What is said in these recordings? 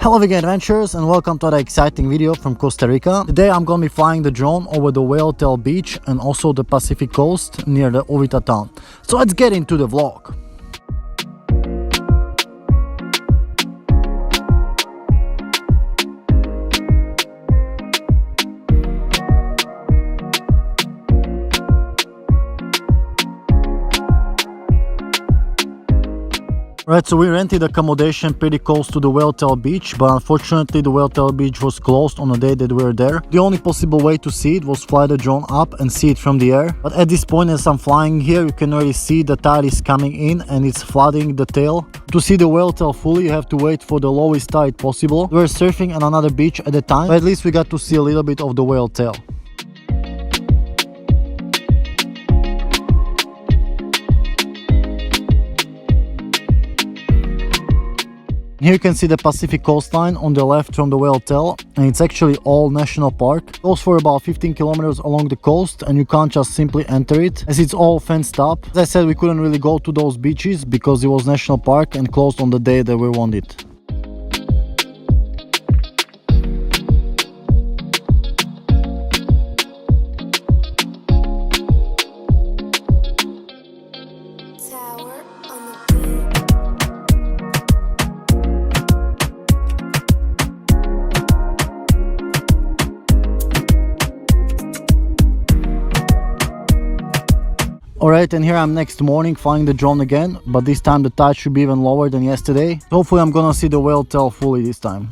Hello vegan adventurers and welcome to another exciting video from Costa Rica. Today I'm gonna be flying the drone over the Whale Tail beach and also the Pacific coast near the Uvita town. So let's get into the vlog. Right, so we rented accommodation pretty close to the Whale Tail beach, but unfortunately the Whale Tail beach was closed on the day that we were there. The only possible way to see it was fly the drone up and see it from the air. But at this point, as I'm flying here, you can already see the tide is coming in and it's flooding the tail. To see the Whale Tail fully, you have to wait for the lowest tide possible. We were surfing on another beach at the time, but at least we got to see a little bit of the Whale Tail. Here you can see the Pacific coastline on the left from the Whale Tail, and it's actually all national park. It goes for about 15 kilometers along the coast and you can't just simply enter it as it's all fenced up. As I said, we couldn't really go to those beaches because it was national park and closed on the day that we wanted. Alright, and here I'm next morning flying the drone again, but this time the tide should be even lower than yesterday. Hopefully I'm gonna see the Whale Tail fully this time.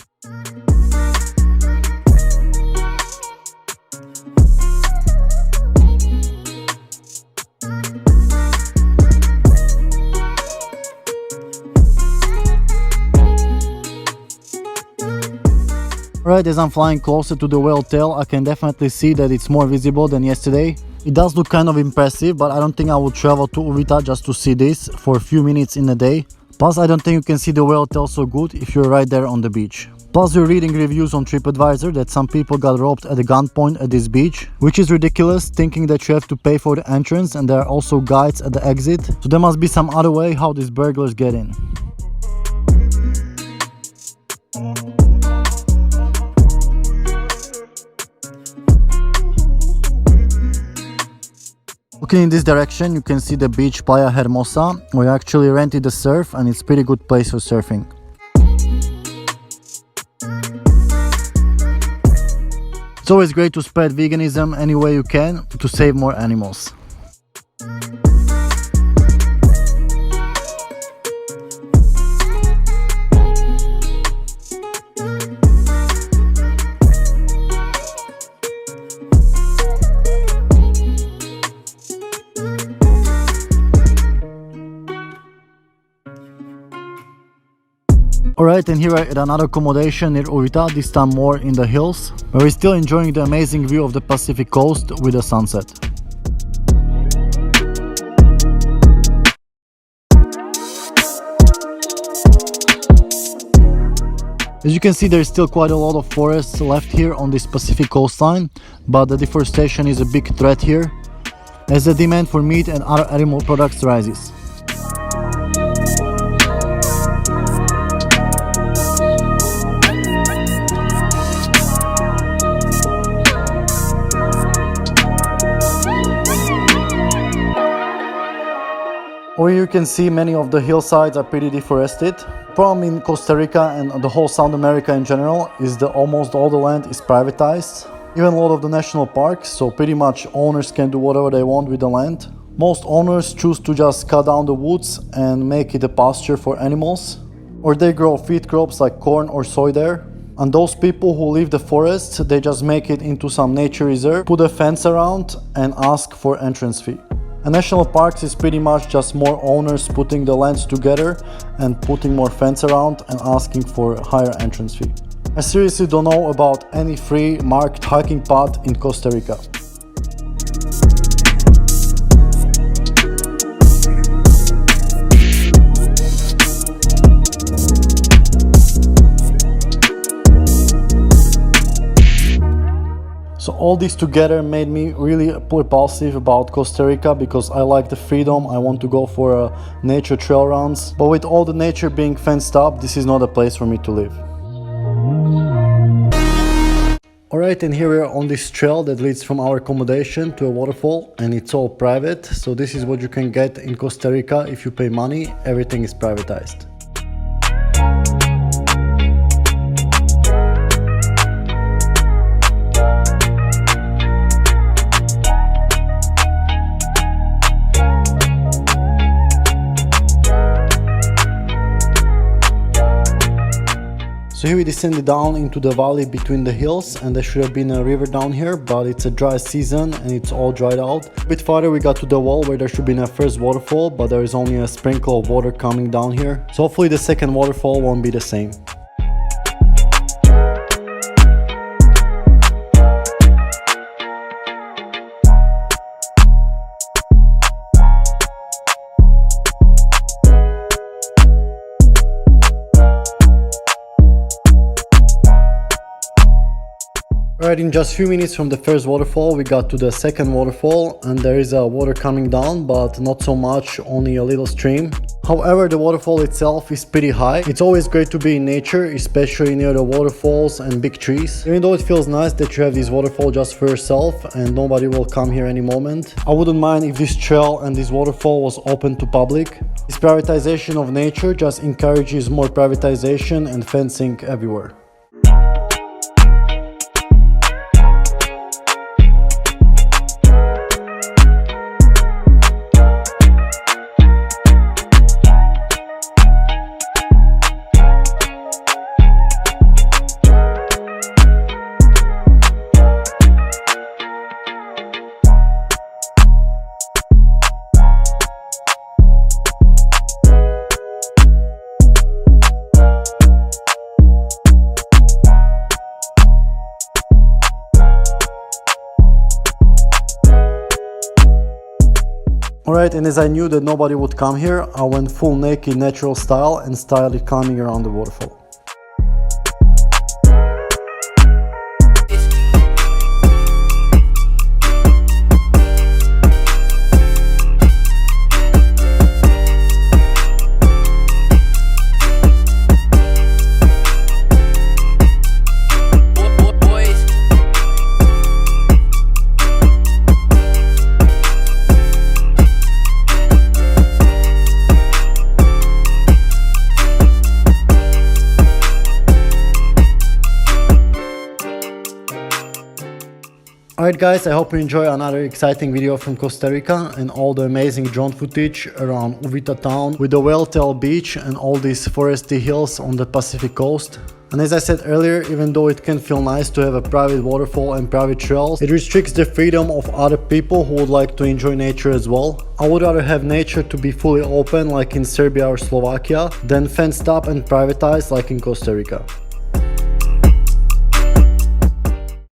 Alright, as I'm flying closer to the Whale Tail, I can definitely see that it's more visible than yesterday. It does look kind of impressive, but I don't think I will travel to Uvita just to see this for a few minutes in a day. Plus, I don't think you can see the Whale Tail so good if you're right there on the beach. Plus, you're reading reviews on TripAdvisor that some people got robbed at a gunpoint at this beach, which is ridiculous, thinking that you have to pay for the entrance and there are also guides at the exit. So there must be some other way how these burglars get in. Looking in this direction, you can see the beach Playa Hermosa. We actually rented the surf and it's a pretty good place for surfing. It's always great to spread veganism any way you can to save more animals. Alright, and here we're at another accommodation near Uvita, this time more in the hills, where we're still enjoying the amazing view of the Pacific coast with the sunset. As you can see, there's still quite a lot of forests left here on this Pacific coastline, but the deforestation is a big threat here, as the demand for meat and other animal products rises. Over here you can see many of the hillsides are pretty deforested. The problem in Costa Rica and the whole South America in general is that almost all the land is privatized. Even a lot of the national parks, so pretty much owners can do whatever they want with the land. Most owners choose to just cut down the woods and make it a pasture for animals. Or they grow feed crops like corn or soy there. And those people who leave the forest, they just make it into some nature reserve, put a fence around and ask for entrance fee. And national parks is pretty much just more owners putting the lands together and putting more fence around and asking for a higher entrance fee. I seriously don't know about any free marked hiking path in Costa Rica. So all this together made me really repulsive about Costa Rica because I like the freedom, I want to go for nature trail runs, but with all the nature being fenced up, this is not a place for me to live. Alright, and here we are on this trail that leads from our accommodation to a waterfall, and it's all private. So this is what you can get in Costa Rica if you pay money. Everything is privatized. So here we descended down into the valley between the hills, and there should have been a river down here, but it's a dry season and it's all dried out. A bit farther we got to the wall where there should be a first waterfall, but there is only a sprinkle of water coming down here. So hopefully the second waterfall won't be the same. Alright, in just a few minutes from the first waterfall we got to the second waterfall, and there is water coming down, but not so much, only a little stream. However, the waterfall itself is pretty high. It's always great to be in nature, especially near the waterfalls and big trees. Even though it feels nice that you have this waterfall just for yourself and nobody will come here any moment, I wouldn't mind if this trail and this waterfall was open to public. This privatization of nature just encourages more privatization and fencing everywhere. Alright, and as I knew that nobody would come here, I went full naked natural style and started climbing around the waterfall. Alright guys, I hope you enjoy another exciting video from Costa Rica and all the amazing drone footage around Uvita town with the Whale-tail beach and all these foresty hills on the Pacific coast. And as I said earlier, even though it can feel nice to have a private waterfall and private trails, it restricts the freedom of other people who would like to enjoy nature as well. I would rather have nature to be fully open like in Serbia or Slovakia than fenced up and privatized like in Costa Rica.